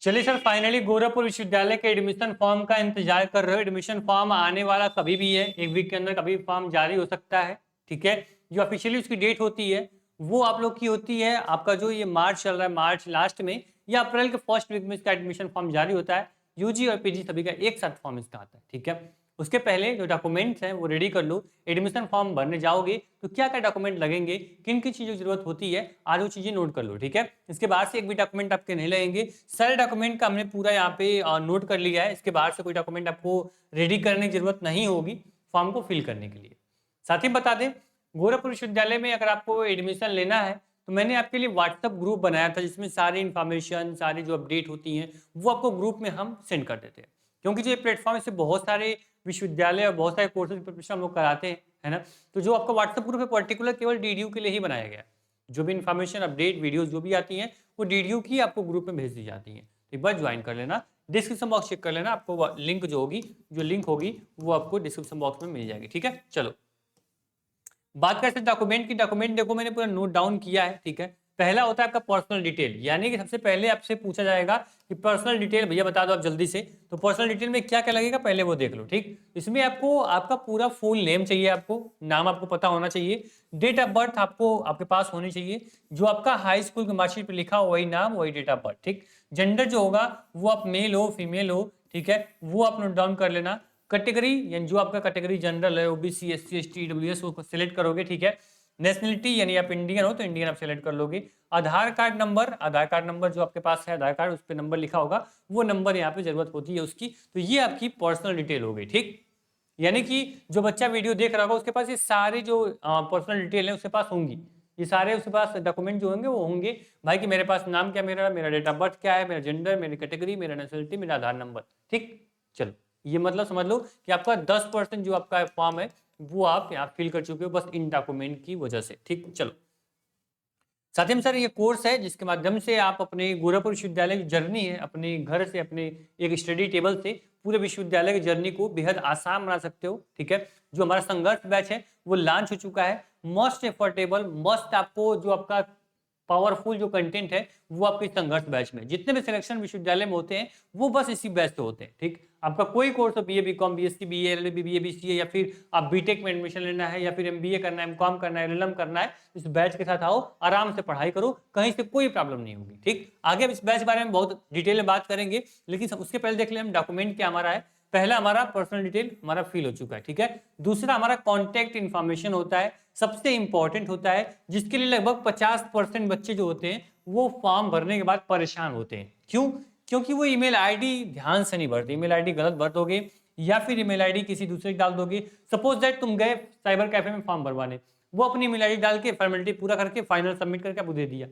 चलिए sir, finally Gorakhpur विश्वविद्यालय के एडमिशन फॉर्म का इंतजार कर रहे हो। एडमिशन फॉर्म आने वाला कभी भी है, एक वीक के अंदर कभी भी फॉर्म जारी हो सकता है। ठीक है, जो ऑफिशियली उसकी डेट होती है वो आप लोग की होती है, आपका जो ये मार्च चल रहा है, मार्च लास्ट में या अप्रैल के फर्स्ट वीक में इसका एडमिशन फॉर्म जारी होता है। यूजी और पीजी सभी का एक साथ फॉर्म इसका आता है। ठीक है, उसके पहले जो डॉक्यूमेंट्स हैं वो रेडी कर लो। एडमिशन फॉर्म भरने जाओगे तो क्या क्या डॉक्यूमेंट लगेंगे, किन किन चीज़ों की जरूरत होती है, आज वो चीज़ें नोट कर लो। ठीक है, इसके बाद से एक भी डॉक्यूमेंट आपके नहीं लगेंगे। सारे डॉक्यूमेंट का हमने पूरा यहाँ पे नोट कर लिया है। इसके बाद से कोई डॉक्यूमेंट आपको रेडी करने की जरूरत नहीं होगी फॉर्म को फिल करने के लिए। साथ ही बता दें, गोरखपुर विश्वविद्यालय में अगर आपको एडमिशन लेना है तो मैंने आपके लिए व्हाट्सएप ग्रुप बनाया था, जिसमें सारी इन्फॉर्मेशन, सारी जो अपडेट होती हैं वो आपको ग्रुप में हम सेंड कर देते हैं। क्योंकि जो ये प्लेटफॉर्म, इससे बहुत सारे विश्वविद्यालय और बहुत सारे कोर्सेज प्रिपरेशन हम लोग कराते हैं, है ना। तो जो आपका व्हाट्सएप ग्रुप है पर्टिकुलर केवल डीडीयू के लिए ही बनाया गया है। जो भी इन्फॉर्मेशन, अपडेट, वीडियोस जो भी आती हैं वो डीडीयू की आपको ग्रुप में भेज दी जाती हैं। एक बार ज्वाइन कर लेना, डिस्क्रिप्शन बॉक्स चेक कर लेना, आपको लिंक जो लिंक होगी वो आपको डिस्क्रिप्शन बॉक्स में मिल जाएगी। ठीक है, चलो बात करते हैं डॉक्यूमेंट की। डॉक्यूमेंट देखो मैंने पूरा नोट डाउन किया है। ठीक है, पहला होता है आपका पर्सनल डिटेल, यानी कि सबसे पहले आपसे पूछा जाएगा कि पर्सनल डिटेल भैया बता दो आप जल्दी से। तो पर्सनल डिटेल में क्या क्या लगेगा पहले वो देख लो। ठीक, इसमें आपको आपका पूरा फुल नेम चाहिए, आपको नाम आपको पता होना चाहिए, डेट ऑफ बर्थ आपको आपके पास होनी चाहिए, जो आपका हाई स्कूल की मार्कशीट पर लिखा हो वही नाम वही डेट ऑफ बर्थ। ठीक, जेंडर जो होगा वो आप मेल हो फीमेल हो, ठीक है, वो आप नोट डाउन कर लेना। कैटेगरी यानी जो आपका कैटेगरी जनरल है, ओबीसी, एससी, एसटी, ईडब्ल्यूएस, वो सिलेक्ट करोगे। ठीक है, नेशनलिटी यानी आप इंडियन हो तो इंडियन आप सिलेक्ट कर लोगे। आधार कार्ड नंबर जो आपके पास है, आधार कार्ड उस पर नंबर लिखा होगा, वो नंबर यहाँ पे जरूरत होती है उसकी। तो ये आपकी पर्सनल डिटेल हो गई। ठीक, यानी कि जो बच्चा वीडियो देख रहा होगा उसके पास ये सारे जो पर्सनल डिटेल है उसके पास होंगी, ये सारे उसके पास डॉक्यूमेंट जो होंगे वो होंगे भाई कि मेरे पास नाम क्या, मेरा मेरा डेट ऑफ बर्थ क्या है, मेरा जेंडर, मेरी कैटेगरी, मेरा नेशनलिटी, मेरा आधार नंबर। ठीक, चलो ये मतलब समझ लो कि आपका 10% जो आपका फॉर्म है वो आप यहाँ फिल कर चुके हो बस इन डॉक्यूमेंट की वजह से। ठीक, चलो साथ ही में सर ये कोर्स है जिसके माध्यम से आप अपने गोरखपुर विश्वविद्यालय की जर्नी है, अपने घर से, अपने एक स्टडी टेबल से पूरे विश्वविद्यालय की जर्नी को बेहद आसान बना सकते हो। ठीक है, जो हमारा संघर्ष बैच है वो लॉन्च हो चुका है। मस्ट एफोर्डेबल, मस्ट आपको जो आपका पावरफुल जो कंटेंट है वो आपके संघर्ष बैच में, जितने भी सिलेक्शन विश्वविद्यालय में होते हैं वो बस इसी बैच से होते हैं। ठीक, आपका कोई कोर्स हो, BA BCom, BSc, BA, LLB, BA, BCA, या फिर आप बीटेक में एडमिशन लेना है, या फिर एमबीए करना है, एमकॉम करना है, एलएलएम करना है, इस बैच के साथ आओ, आराम से पढ़ाई करो, कहीं से कोई प्रॉब्लम नहीं होगी। ठीक, आगे इस बैच के बारे में बहुत डिटेल में बात करेंगे, लेकिन उसके पहले देख ले हम डॉक्यूमेंट क्या हमारा है। पहला हमारा पर्सनल डिटेल हमारा फिल हो चुका है। ठीक है, दूसरा हमारा कॉन्टैक्ट इन्फॉर्मेशन होता है, सबसे इंपॉर्टेंट होता है, जिसके लिए लगभग 50% बच्चे जो होते हैं वो फॉर्म भरने के बाद परेशान होते हैं। क्यों? क्योंकि वो ईमेल आईडी ध्यान से नहीं भरते, ईमेल आईडी गलत भर दोगे या फिर ईमेल आईडी किसी दूसरे की डाल दोगे। सपोज दैट तुम गए साइबर कैफे में फॉर्म भरवाने, वो अपनी ईमेल आईडी डाल के फॉर्मेलिटी पूरा करके फाइनल सबमिट करके आपको दे दिया।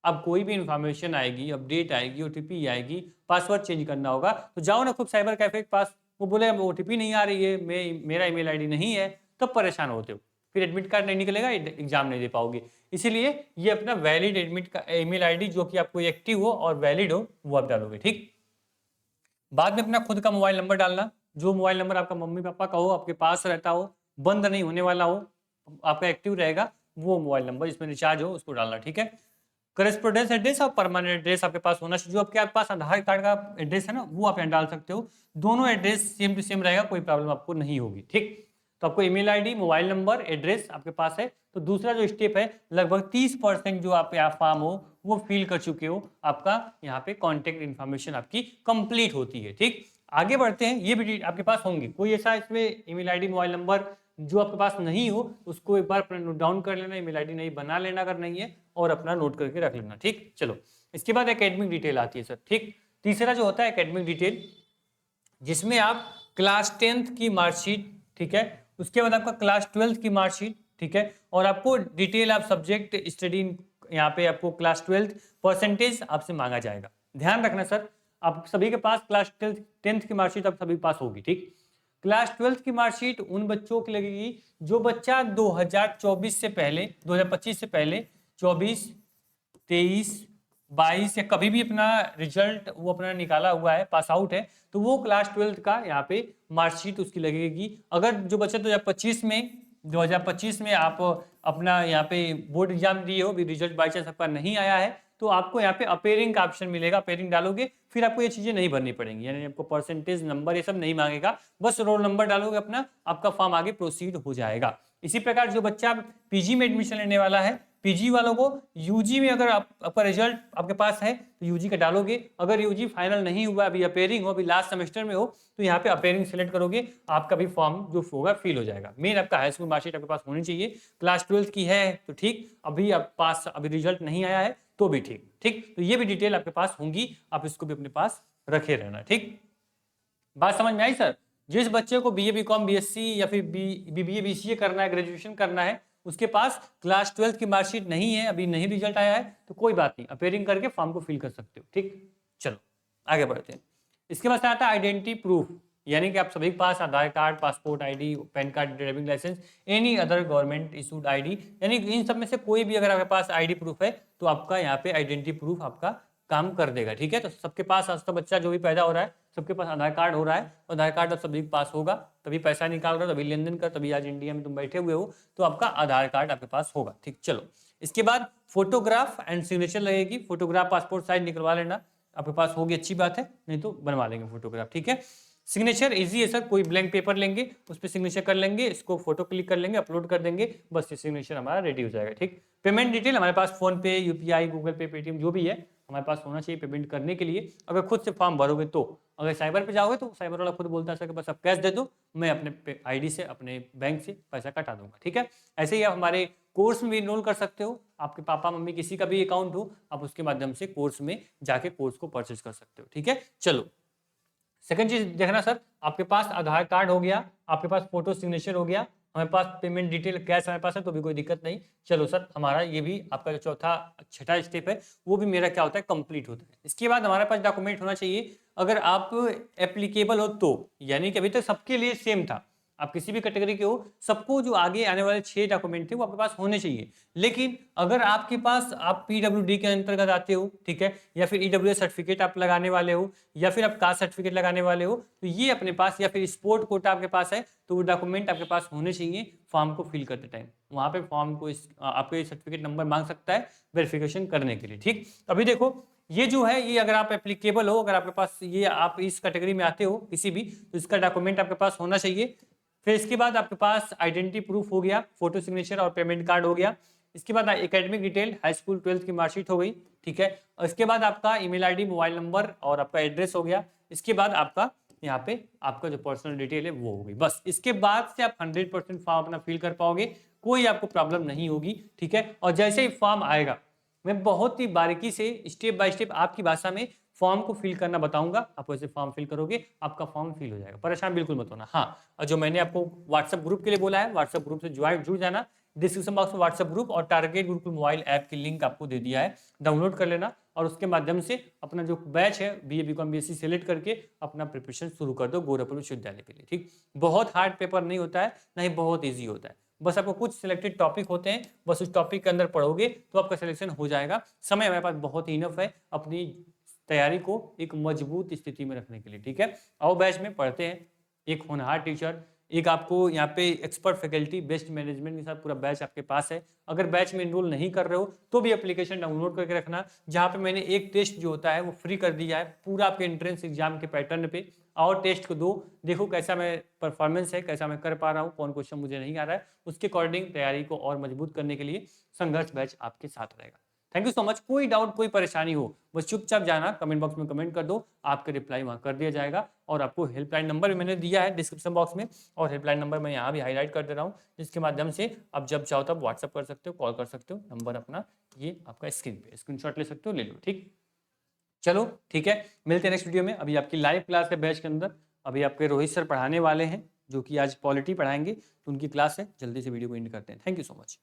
अब कोई भी इन्फॉर्मेशन आएगी, अपडेट आएगी, ओटीपी आएगी, पासवर्ड चेंज करना होगा, तो जाओ ना खुद साइबर कैफे के पास, वो बोले ओटीपी नहीं आ रही है, मेरा ईमेल आईडी नहीं है, तब परेशान होते हो, फिर एडमिट कार्ड नहीं निकलेगा, एग्जाम नहीं दे पाओगे। इसीलिए ये अपना वैलिड एडमिट का ईमेल आईडी जो कि आपको एक्टिव हो और वैलिड हो वो आप डालोगे। ठीक, बाद में अपना खुद का मोबाइल नंबर डालना, जो मोबाइल नंबर आपका मम्मी पापा का हो, आपके पास रहता हो, बंद नहीं होने वाला हो, आपका एक्टिव रहेगा, वो मोबाइल नंबर जिसमें रिचार्ज हो उसको डालना। ठीक है, करेस्पोंडेंस एड्रेस और परमानेंट एड्रेस आपके पास होना चाहिए। जो आपके पास आधार कार्ड का एड्रेस है ना वो आप यहाँ डाल सकते हो, दोनों एड्रेस सेम टू सेम रहेगा, कोई प्रॉब्लम आपको नहीं होगी। ठीक, तो आपको email ID, mobile number, address आपके पास है। तो दूसरा जो स्टेप है, लगभग 30% जो आप यहाँ फॉर्म हो वो फिल कर चुके हो, आपका यहाँ पे कॉन्टेक्ट इन्फॉर्मेशन आपकी कंप्लीट होती है। ठीक, आगे बढ़ते हैं, ये भी आपके पास होंगे, कोई ऐसा इसमें ईमेल आईडी, मोबाइल नंबर जो आपके पास नहीं हो उसको एक बार अपना नोट डाउन कर लेना, ईमेल आईडी नहीं बना लेना अगर नहीं है, और अपना नोट करके रख लेना। ठीक, चलो इसके बाद एकेडमिक डिटेल आती है सर। ठीक, तीसरा जो होता है एकेडमिक डिटेल, जिसमें आप क्लास 10th की मार्कशीट, ठीक है, उसके बाद आपका क्लास 12th की मार्कशीट, ठीक है, और आपको डिटेल आप सब्जेक्ट स्टडी, यहाँ पे आपको क्लास 12th परसेंटेज आपसे मांगा जाएगा। ध्यान रखना सर, आप सभी के पास क्लास 10th की मार्कशीट आप सभी पास होगी। ठीक, क्लास 12th की मार्कशीट उन बच्चों की लगेगी जो बच्चा 2024 से पहले, 2025 से पहले 24, 23, 22 या कभी भी अपना रिजल्ट वो अपना निकाला हुआ है, पास आउट है, तो वो क्लास 12th का यहाँ पे मार्कशीट उसकी लगेगी। अगर जो बच्चा 2025 में आप अपना यहाँ पे बोर्ड एग्जाम दिए हो, भी रिजल्ट बाई चांस आपका नहीं आया है, तो आपको यहाँ पे अपेयरिंग का ऑप्शन मिलेगा, अपेयरिंग डालोगे फिर आपको ये चीजें नहीं भरनी पड़ेंगी, यानी आपको परसेंटेज नंबर ये सब नहीं मांगेगा, बस रोल नंबर डालोगे अपना, आपका फॉर्म आगे प्रोसीड हो जाएगा। इसी प्रकार जो बच्चा पीजी में एडमिशन लेने वाला है, पीजी वालों को यूजी में अगर आपका रिजल्ट आपके पास है तो यूजी का डालोगे, अगर यूजी फाइनल नहीं हुआ, अभी अपेयरिंग हो, अभी लास्ट सेमेस्टर में हो, तो यहाँ पे अपेयरिंग सेलेक्ट करोगे, आपका भी फॉर्म जो होगा फिल हो जाएगा। मेन आपका हाई स्कूल मार्कशीट आपके पास होनी चाहिए, क्लास 12 की है तो ठीक, अभी आप पास, अभी रिजल्ट नहीं आया है तो भी ठीक, ठीक, तो ये भी डिटेल आपके पास होंगी, आप इसको भी अपने पास रखे रहना। ठीक, बात समझ में आई सर? जिस बच्चे को बीए बीकॉम बीएससी या फिर बीबीए बीसीए करना है, ग्रेजुएशन करना है, उसके पास क्लास 12 की मार्कशीट नहीं है, अभी नहीं रिजल्ट आया है, तो कोई बात नहीं, अपेयरिंग करके फॉर्म को फिल कर सकते हो। ठीक, चलो आगे बढ़ते हैं। इसके बाद आता है आइडेंटिटी प्रूफ, यानी कि आप सभी के पास Aadhaar card, passport ID, PAN card, driving licence, any other government issued ID, यानी इन सब में से कोई भी अगर आपके पास आईडी प्रूफ है तो आपका यहाँ पे आइडेंटिटी प्रूफ आपका काम कर देगा। ठीक है, तो सबके पास आज तो बच्चा जो भी पैदा हो रहा है सबके पास आधार कार्ड हो रहा है, आधार कार्ड अब सभी के पास होगा, तभी पैसा निकाल रहा हो, तभी लेन देन कर, तभी आज इंडिया में तुम बैठे हुए हो, तो आपका आधार कार्ड आपके पास होगा। ठीक, चलो इसके बाद फोटोग्राफ एंड सिग्नेचर लगेगी, फोटोग्राफ पासपोर्ट साइज निकलवा लेना, आपके पास होगी अच्छी बात है, नहीं तो बनवा लेंगे फोटोग्राफ। ठीक है, सिग्नेचर इजी है सर, कोई ब्लैंक पेपर लेंगे, उस पर सिग्नेचर कर लेंगे, इसको फोटो क्लिक कर लेंगे, अपलोड कर देंगे, बस ये सिग्नेचर हमारा रेडी हो जाएगा। ठीक, पेमेंट डिटेल हमारे पास फोन पे, यूपीआई, गूगल पे, पेटीएम जो भी है हमारे पास होना चाहिए पेमेंट करने के लिए। अगर खुद से फॉर्म भरोगे तो, अगर साइबर पे जाओगे तो साइबर वाला खुद बोलता है सर कि बस आप कैश दे दो, मैं अपने आईडी से, अपने बैंक से पैसा कटा दूंगा। ठीक है, ऐसे ही आप हमारे कोर्स में भी इनरोल कर सकते हो, आपके पापा मम्मी किसी का भी अकाउंट हो, आप उसके माध्यम से कोर्स में जाके कोर्स को परचेज कर सकते हो। ठीक है, चलो सेकंड चीज देखना सर, आपके पास आधार कार्ड हो गया, आपके पास फोटो सिग्नेचर हो गया, हमारे पास पेमेंट डिटेल कैश हमारे पास है तो भी कोई दिक्कत नहीं। चलो सर, हमारा ये भी आपका जो चौथा छठा स्टेप है वो भी मेरा क्या होता है, कंप्लीट होता है। इसके बाद हमारे पास डॉक्यूमेंट होना चाहिए, अगर आप एप्लीकेबल हो तो, यानी कि अभी तक सबके लिए सेम था, आप किसी भी कैटेगरी के हो, सबको जो आगे आने वाले 6 डॉक्यूमेंट थे वो आपके पास होने चाहिए। लेकिन अगर आपके पास, आप पीडब्ल्यूडी के अंतर्गत आते हो, ठीक है, या फिर ईडब्ल्यूएस सर्टिफिकेट आप लगाने वाले हो, या फिर आप कास्ट सर्टिफिकेट लगाने वाले हो, तो ये अपने पास, या फिर स्पोर्ट कोटा आपके पास है, तो वो डॉक्यूमेंट आपके पास होने चाहिए फॉर्म को फिल करते टाइम। वहां पे फॉर्म को आपको सर्टिफिकेट नंबर मांग सकता है वेरिफिकेशन करने के लिए। ठीक, अभी देखो ये जो है, ये अगर आप एप्लीकेबल हो, अगर आपके पास ये, आप इस कैटेगरी में आते हो किसी भी, तो इसका डॉक्यूमेंट आपके पास होना चाहिए। फिर इसके बाद आपके पास आइडेंटिटी प्रूफ हो गया, फोटो सिग्नेचर और पेमेंट कार्ड हो गया। इसके बाद academic detail, high school 12th की मार्कशीट हो गई। ठीक है, और इसके बाद आपका ईमेल आईडी, मोबाइल नंबर और आपका एड्रेस हो गया। इसके बाद आपका यहाँ पे आपका जो पर्सनल डिटेल है वो होगी। बस इसके बाद से आप 100% फॉर्म अपना फिल कर पाओगे, कोई आपको प्रॉब्लम नहीं होगी। ठीक है, और जैसे ही फॉर्म आएगा मैं बहुत ही बारीकी से स्टेप बाय स्टेप आपकी भाषा में फॉर्म को फिल करना बताऊंगा, आप वैसे फॉर्म फिल करोगे, आपका फॉर्म फिल हो जाएगा, परेशान बिल्कुल मत होना। हाँ, और जो मैंने आपको व्हाट्सएप ग्रुप के लिए बोला है, व्हाट्सएप ग्रुप से जुड़ जाना, डिस्क्रिप्शन बॉक्स में व्हाट्सएप ग्रुप और टारगेट गुरुकुल मोबाइल ऐप की लिंक आपको दे दिया है, डाउनलोड कर लेना और उसके माध्यम से अपना जो बैच है बीए बीकॉम बीएससी सेलेक्ट करके अपना प्रिपरेशन शुरू कर दो गोरखपुर विश्वविद्यालय के लिए। ठीक, बहुत हार्ड पेपर नहीं होता है, ना ही बहुत ईजी होता है, बस आपको कुछ सिलेक्टेड टॉपिक होते हैं, बस उस टॉपिक के अंदर पढ़ोगे तो आपका सिलेक्शन हो जाएगा। समय हमारे पास बहुत ही इनफ है अपनी तैयारी को एक मजबूत स्थिति में रखने के लिए। ठीक है, आओ बैच में पढ़ते हैं, एक होनहार टीचर, एक आपको यहाँ पे एक्सपर्ट फैकल्टी, बेस्ट मैनेजमेंट के साथ पूरा बैच आपके पास है। अगर बैच में इनरोल नहीं कर रहे हो तो भी एप्लीकेशन डाउनलोड करके रखना, जहाँ पे मैंने एक टेस्ट जो होता है वो फ्री कर दिया है पूरा आपके एंट्रेंस एग्जाम के पैटर्न पे, और टेस्ट को दो, देखो कैसा मैं परफॉर्मेंस है, कैसा मैं कर पा रहा हूँ, कौन क्वेश्चन मुझे नहीं आ रहा है, उसके अकॉर्डिंग तैयारी को और मजबूत करने के लिए संघर्ष बैच आपके साथ रहेगा। Thank you so much. कोई डाउट, कोई परेशानी हो बस चुपचाप जाना, कमेंट बॉक्स में कमेंट कर दो, आपका रिप्लाई वहां कर दिया जाएगा। और आपको हेल्पलाइन नंबर भी मैंने दिया है डिस्क्रिप्शन बॉक्स में, और हेल्पलाइन नंबर मैं यहाँ भी हाईलाइट कर दे रहा हूँ, जिसके माध्यम से आप जब चाहो तब व्हाट्सअप कर सकते हो, कॉल कर सकते हो, नंबर अपना ये आपका स्क्रीन पे स्क्रीनशॉट ले सकते हो, ले लो। ठीक, चलो ठीक है, मिलते हैं नेक्स्ट वीडियो में। अभी आपकी लाइव क्लास है बैच के अंदर, अभी आपके रोहित सर पढ़ाने वाले हैं जो कि आज पॉलिटी पढ़ाएंगे, तो उनकी क्लास है, जल्दी से वीडियो को एंड करते हैं। Thank you so much.